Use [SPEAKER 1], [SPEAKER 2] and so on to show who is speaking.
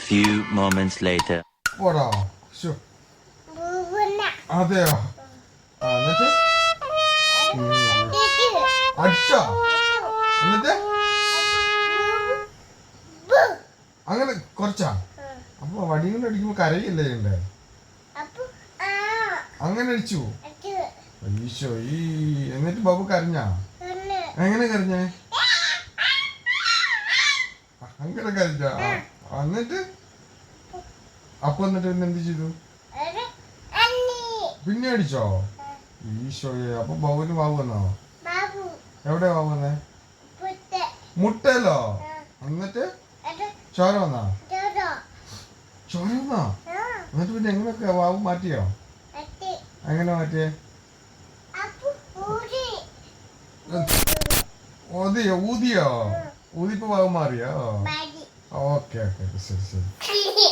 [SPEAKER 1] few moments later.
[SPEAKER 2] പോടാ ശോ. അതെയോ എന്നിട്ട് അടിച്ചോ എന്നിട്ട് അങ്ങനെ കുറച്ചാ അപ്പൊ വടി കൊണ്ട് അടിക്കുമ്പോ കരയില്ലേ ചെയ്യണ്ടേ അങ്ങനെ അടിച്ചു ഈശോ എന്നിട്ട് ബാബു കരഞ്ഞാ എങ്ങനെ കരഞ്ഞേ അങ്ങനെ കരഞ്ഞാ എന്നിട്ട് അപ്പൊ എന്നിട്ട് പിന്നെ എന്ത് ചെയ്തു പിന്നെ അടിച്ചോ ഈശോയെ അപ്പൊ ബാബുവിന് ബാബു വന്നോ എവിടെ ബാബു വന്നേ മുട്ടല്ലോ എന്നിട്ട് ചോര വന്നാ ചോര വന്നാ എന്നിട്ട് പിന്നെ എങ്ങനെയൊക്കെ ബാബു മാറ്റിയോ എങ്ങനെ മാറ്റിയേ ഊതിയോ ഊതിപ്പോ ബാബു മാറിയോ ഓക്കെ ഓക്കെ ശരി ശരി